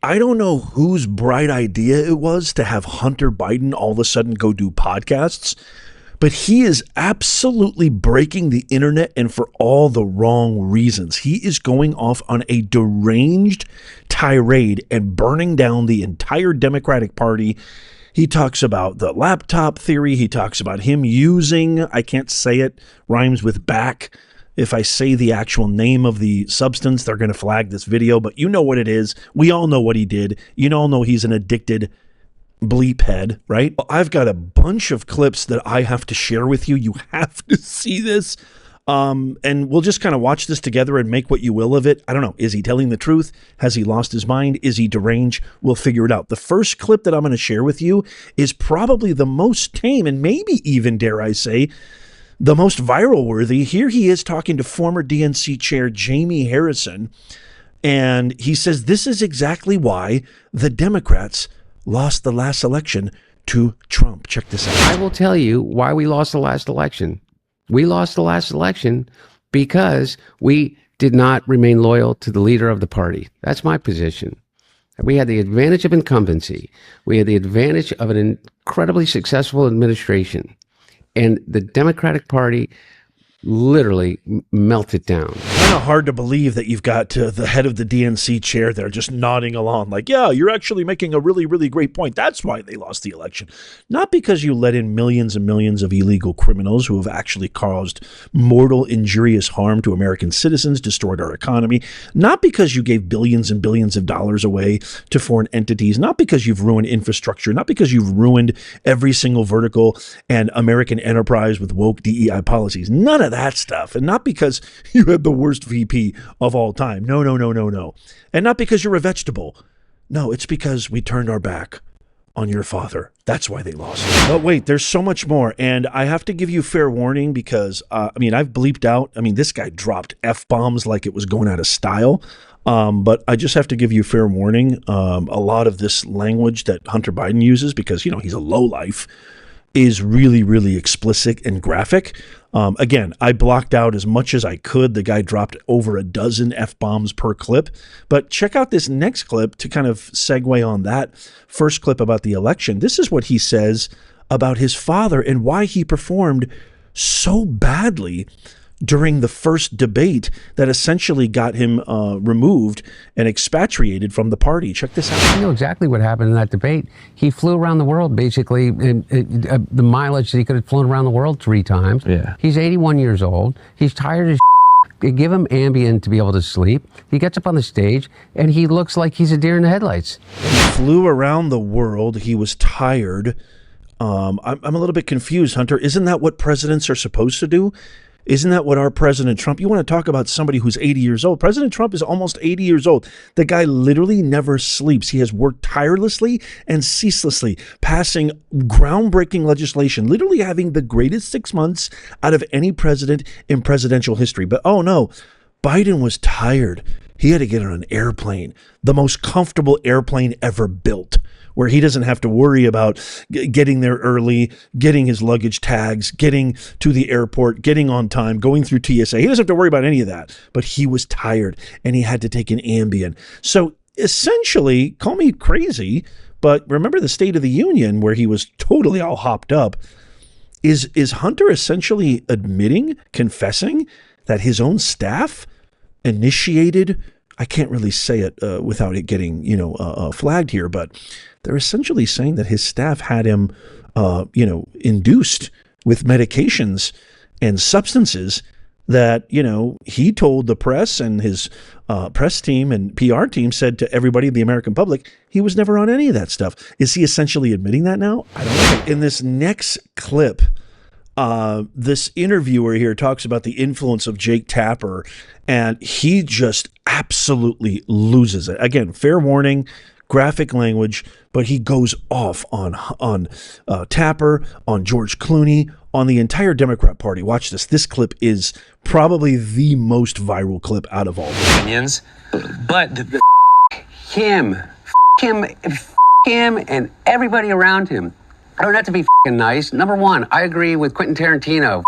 I don't know whose bright idea it was to have Hunter Biden all of a sudden go do podcasts, but he is absolutely breaking the internet, and for all the wrong reasons. He is going off on a deranged tirade and burning down the entire Democratic Party. He talks about the laptop theory. He talks about him using, I can't say it, rhymes with back. If I say the actual name of the substance, they're going to flag this video, but you know what it is. We all know what he did. You all know he's an addicted bleep head, right? I've got a bunch of clips that I have to share with you. You have to see this. And we'll just kind of watch this together and make what you will of it. I don't know. Is he telling the truth? Has he lost his mind? Is he deranged? We'll figure it out. The first clip that I'm going to share with you is probably the most tame and maybe even, dare I say, the most viral worthy. Here he is talking to former DNC chair Jamie Harrison. And he says this is exactly why the Democrats lost the last election to Trump. Check this out. I will tell you why we lost the last election. We lost the last election because we did not remain loyal to the leader of the party. That's my position. We had the advantage of incumbency. We had the advantage of an incredibly successful administration. And the Democratic Party literally melted down. Kind of hard to believe that you've got the head of the DNC chair there just nodding along like, yeah, you're actually making a really, really great point. That's why they lost the election. Not because you let in millions and millions of illegal criminals who have actually caused mortal, injurious harm to American citizens, destroyed our economy. Not because you gave billions and billions of dollars away to foreign entities. Not because you've ruined infrastructure. Not because you've ruined every single vertical and American enterprise with woke DEI policies. None of that stuff. And not because you had the worst VP of all time. No. And not because you're a vegetable. No, it's because we turned our back on your father. That's why they lost. But wait, there's so much more. And I have to give you fair warning because, I've bleeped out. This guy dropped F-bombs like it was going out of style. But I just have to give you fair warning. A lot of this language that Hunter Biden uses, because, he's a lowlife, is really, really explicit and graphic. Again, I blocked out as much as I could. The guy dropped over a dozen F-bombs per clip. But check out this next clip to kind of segue on that first clip about the election. This is what he says about his father and why he performed so badly during the first debate that essentially got him removed and expatriated from the party. Check this out. I know exactly what happened in that debate. He flew around the world, basically, the mileage that he could have flown around the world 3 times. Yeah. He's 81 years old. He's tired as They give him Ambien to be able to sleep. He gets up on the stage, and he looks like he's a deer in the headlights. He flew around the world. He was tired. I'm a little bit confused, Hunter. Isn't that what presidents are supposed to do? Isn't that what our President Trump, you want to talk about somebody who's 80 years old. President Trump is almost 80 years old. The guy literally never sleeps. He has worked tirelessly and ceaselessly, passing groundbreaking legislation, literally having the greatest 6 months out of any president in presidential history. But oh no, Biden was tired. He had to get on an airplane, the most comfortable airplane ever built, where he doesn't have to worry about getting there early, getting his luggage tags, getting to the airport, getting on time, going through TSA. He doesn't have to worry about any of that, but he was tired and he had to take an Ambien. So essentially, call me crazy, but remember the State of the Union where he was totally all hopped up. Is Hunter essentially admitting, confessing that his own staff initiated, I can't really say it without it getting, flagged here, but they're essentially saying that his staff had him, induced with medications and substances that, he told the press, and his press team and PR team said to everybody, the American public, he was never on any of that stuff. Is he essentially admitting that now? I don't know. In this next clip, this interviewer here talks about the influence of Jake Tapper, and he just absolutely loses it. Again, fair warning, graphic language, but he goes off on Tapper, on George Clooney, on the entire Democrat Party. Watch this. This clip is probably the most viral clip out of all the opinions. But him, and everybody around him. I don't have to be nice. Number one, I agree with Quentin Tarantino.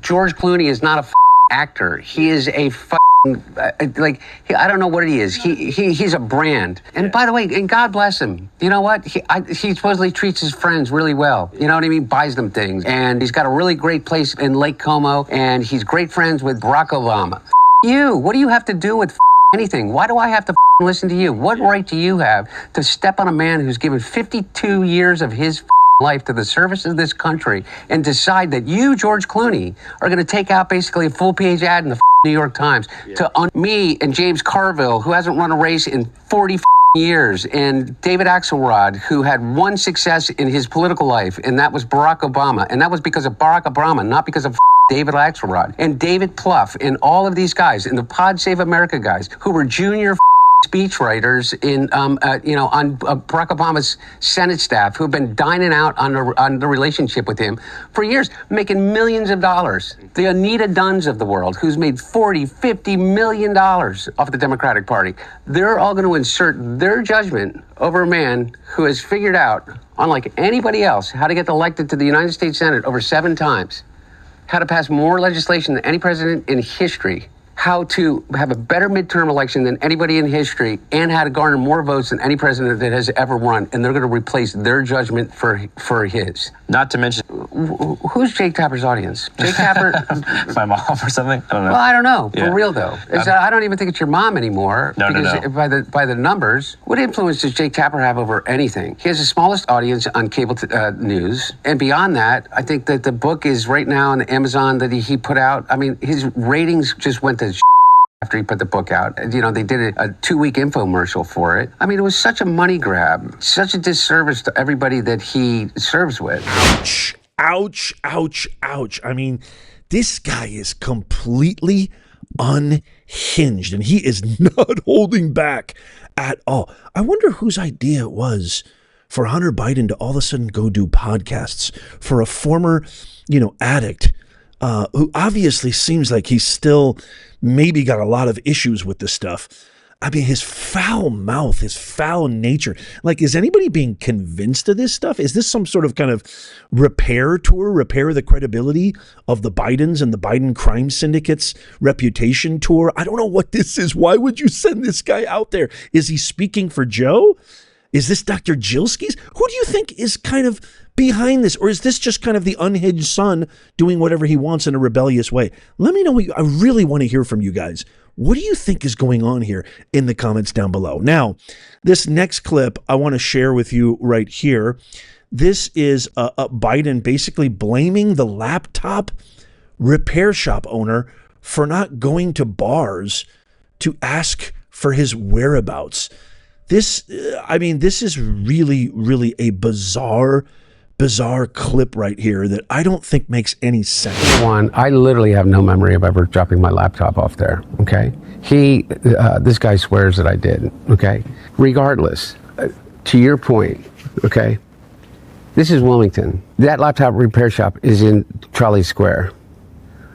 George Clooney is not a actor. He is a like, I don't know what he is. He's a brand. And by the way, and God bless him. You know what? He supposedly treats his friends really well. You know what I mean? Buys them things. And he's got a really great place in Lake Como. And he's great friends with Barack Obama. You, what do you have to do with anything? Why do I have to listen to you? What right do you have to step on a man who's given 52 years of his life to the service of this country and decide that you, George Clooney, are going to take out basically a full-page ad in the New York Times to me and James Carville, who hasn't run a race in 40 years, and David Axelrod, who had one success in his political life, and that was Barack Obama. And that was because of Barack Obama, not because of David Axelrod. And David Plouffe, and all of these guys, and the Pod Save America guys, who were junior speechwriters in, on Barack Obama's Senate staff, who have been dining out on the relationship with him for years, making millions of dollars. The Anita Dunns of the world, who's made $40-50 million off the Democratic Party. They're all going to insert their judgment over a man who has figured out, unlike anybody else, how to get elected to the United States Senate over 7 times, how to pass more legislation than any president in history, how to have a better midterm election than anybody in history, and how to garner more votes than any president that has ever run. And they're going to replace their judgment for his. Not to mention... Who's Jake Tapper's audience? Jake Tapper... My mom or something? I don't know. Well, I don't know. Yeah. For real, though. I don't even think it's your mom anymore. No. By the numbers, what influence does Jake Tapper have over anything? He has the smallest audience on cable news. And beyond that, I think that the book is right now on Amazon that he put out. I mean, his ratings just went to after he put the book out. You know, they did a 2-week infomercial for it. I mean, it was such a money grab, such a disservice to everybody that he serves with. Ouch, ouch, ouch. I mean, this guy is completely unhinged, and he is not holding back at all. I wonder whose idea it was for Hunter Biden to all of a sudden go do podcasts for a former, addict who obviously seems like he's still maybe got a lot of issues with this stuff. I mean, his foul mouth, his foul nature. Like, is anybody being convinced of this stuff? Is this some sort of kind of repair the credibility of the Bidens and the Biden crime syndicate's reputation tour? I don't know what this is. Why would you send this guy out there? Is he speaking for Joe? Is this Dr. Jilski's? Who do you think is kind of behind this? Or is this just kind of the unhinged son doing whatever he wants in a rebellious way? Let me know. I really want to hear from you guys. What do you think is going on here in the comments down below? Now, this next clip I want to share with you right here. This is Biden basically blaming the laptop repair shop owner for not going to bars to ask for his whereabouts. This is really, really a bizarre clip right here that I don't think makes any sense. One, I literally have no memory of ever dropping my laptop off there, okay? This guy swears that I did, okay? Regardless, to your point, okay? This is Wilmington. That laptop repair shop is in Trolley Square.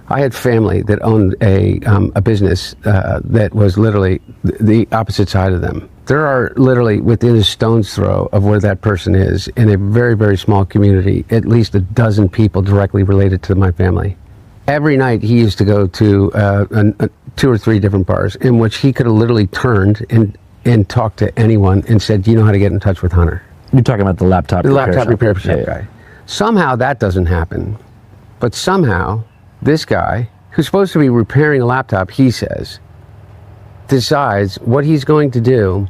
I had family that owned a business that was literally the opposite side of them. There are literally within a stone's throw of where that person is in a very, very small community, at least a dozen people directly related to my family. Every night he used to go to 2 or 3 different bars in which he could have literally turned and talked to anyone and said, do you know how to get in touch with Hunter? You're talking about the laptop repair shop guy. Somehow that doesn't happen. But somehow this guy, who's supposed to be repairing a laptop, he says, decides what he's going to do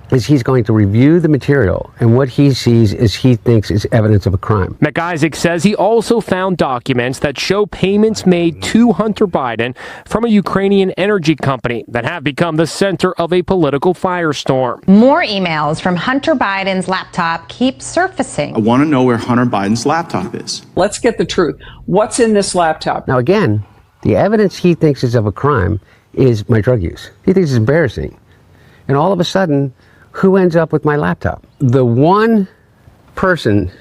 is he's going to review the material, and what he sees is he thinks is evidence of a crime. McIsaac says he also found documents that show payments made to Hunter Biden from a Ukrainian energy company that have become the center of a political firestorm. More emails from Hunter Biden's laptop keep surfacing. I want to know where Hunter Biden's laptop is. Let's get the truth. What's in this laptop? Now again, the evidence he thinks is of a crime is my drug use. He thinks it's embarrassing. And all of a sudden, who ends up with my laptop? The one person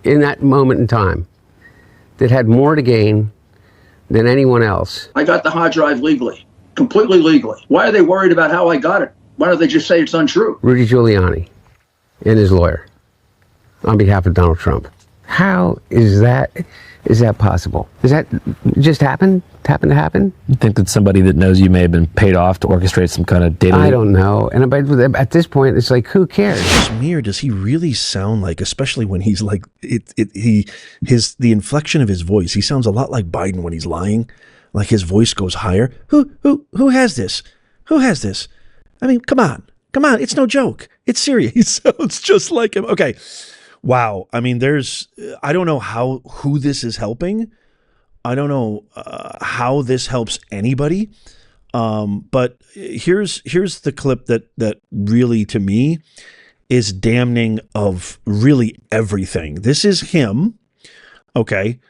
in that moment in time that had more to gain than anyone else. I got the hard drive legally, completely legally. Why are they worried about how I got it? Why don't they just say it's untrue? Rudy Giuliani and his lawyer on behalf of Donald Trump. How is that possible? Does that just happen to happen? You think that somebody that knows you may have been paid off to orchestrate some kind of data? I don't know. And at this point, it's like, who cares? Smear, does he really sound like, especially when he's like, the inflection of his voice, he sounds a lot like Biden when he's lying. Like his voice goes higher. Who has this? Who has this? I mean, come on. It's no joke. It's serious. He sounds just like him. Okay. Wow. I mean, I don't know who this is helping. I don't know how this helps anybody. But here's the clip that really, to me, is damning of really everything. This is him, okay,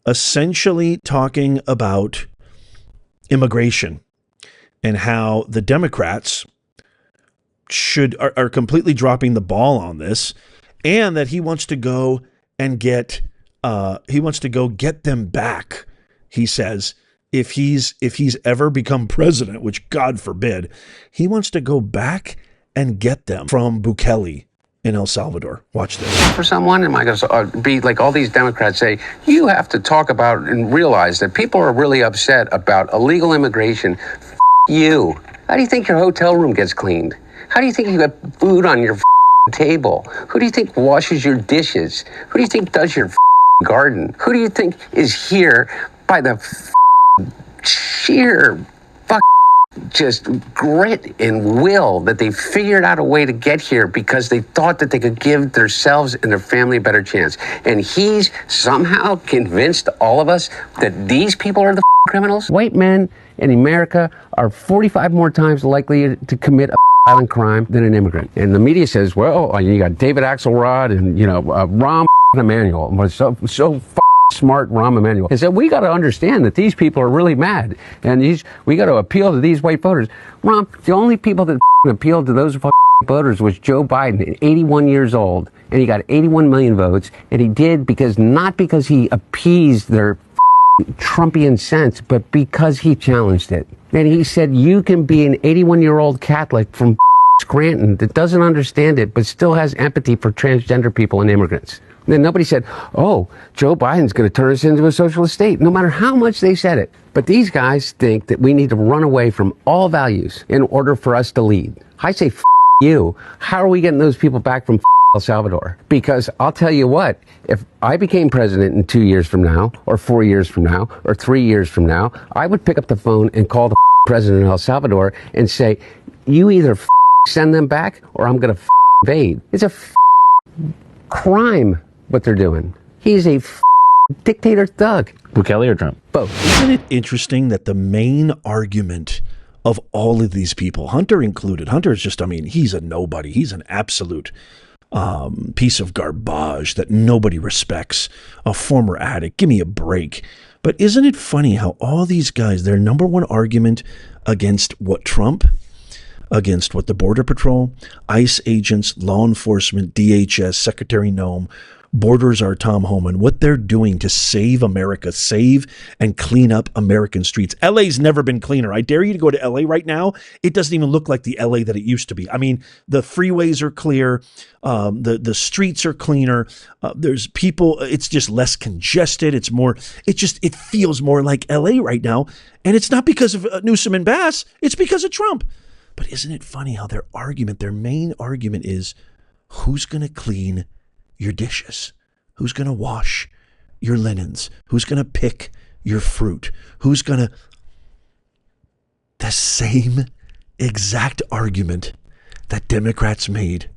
essentially talking about immigration and how the Democrats are completely dropping the ball on this, and that he wants to go and get them back. He says if he's ever become president, which God forbid, he wants to go back and get them from Bukele in El Salvador. Watch this. For someone, am I going to be like all these Democrats say, you have to talk about and realize that people are really upset about illegal immigration. You. How do you think your hotel room gets cleaned? How do you think you got food on your table? Who do you think washes your dishes? Who do you think does your garden? Who do you think is here by the sheer just grit and will that they figured out a way to get here because they thought that they could give themselves and their family a better chance? And he's somehow convinced all of us that these people are the criminals? White men in America are 45 more times likely to commit a violent crime than an immigrant. And the media says, well, you got David Axelrod and, Rahm Emanuel. Was so smart, Rahm Emanuel. And so we got to understand that these people are really mad. And we got to appeal to these white voters. Rahm, the only people that appealed to those voters was Joe Biden, 81 years old. And he got 81 million votes. And he did not because he appeased their Trumpian sense, but because he challenged it. And he said, you can be an 81-year-old Catholic from Scranton that doesn't understand it, but still has empathy for transgender people and immigrants. And then nobody said, oh, Joe Biden's going to turn us into a socialist state, no matter how much they said it. But these guys think that we need to run away from all values in order for us to lead. I say, you. How are we getting those people back from El Salvador? Because I'll tell you what, if I became president in 2 years from now, or 4 years from now, or 3 years from now, I would pick up the phone and call the president of El Salvador and say, you either send them back or I'm going to invade. It's a crime what they're doing. He's a dictator thug. Bukele or Trump? Both. Isn't it interesting that the main argument of all of these people, Hunter included, Hunter is just, he's a nobody. He's an absolute piece of garbage that nobody respects, a former addict. Give me a break. But isn't it funny how all these guys, their number one argument against what Trump, against what the Border Patrol, ICE agents, law enforcement, DHS, Secretary Noem, Borders are Tom Homan, what they're doing to save America, save and clean up American streets. LA's never been cleaner. I dare you to go to LA right now. It doesn't even look like the LA that it used to be. The freeways are clear. The streets are cleaner. There's people. It's just less congested. It feels more like LA right now. And it's not because of Newsom and Bass. It's because of Trump. But isn't it funny how their main argument is, who's going to clean your dishes? Who's going to wash your linens? Who's going to pick your fruit? The same exact argument that Democrats made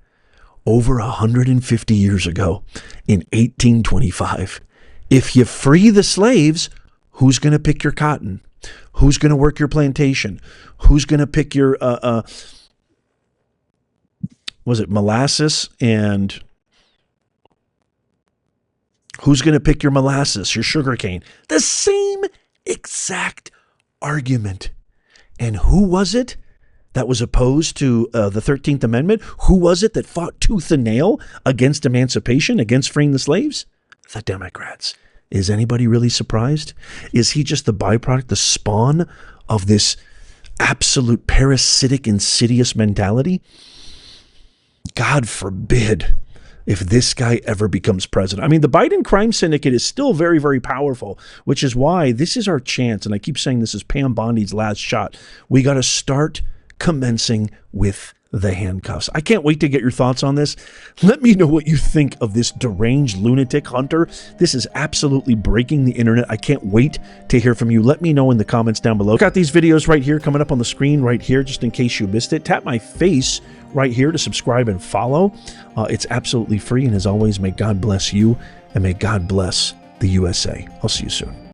over 150 years ago in 1825. If you free the slaves, who's going to pick your cotton? Who's going to work your plantation? Who's going to pick your, molasses and... Who's going to pick your molasses, your sugarcane? The same exact argument. And who was it that was opposed to the 13th Amendment? Who was it that fought tooth and nail against emancipation, against freeing the slaves? The Democrats. Is anybody really surprised? Is he just the byproduct, the spawn of this absolute parasitic, insidious mentality? God forbid if this guy ever becomes president. I mean, the Biden crime syndicate is still very, very powerful, which is why this is our chance. And I keep saying this is Pam Bondi's last shot. We got to start commencing with the handcuffs. I can't wait to get your thoughts on this. Let me know what you think of this deranged lunatic Hunter. This is absolutely breaking the internet. I can't wait to hear from you. Let me know in the comments down below. Got these videos right here coming up on the screen right here, just in case you missed it. Tap my face right here to subscribe and follow. It's absolutely free. And as always, may God bless you and may God bless the USA. I'll see you soon.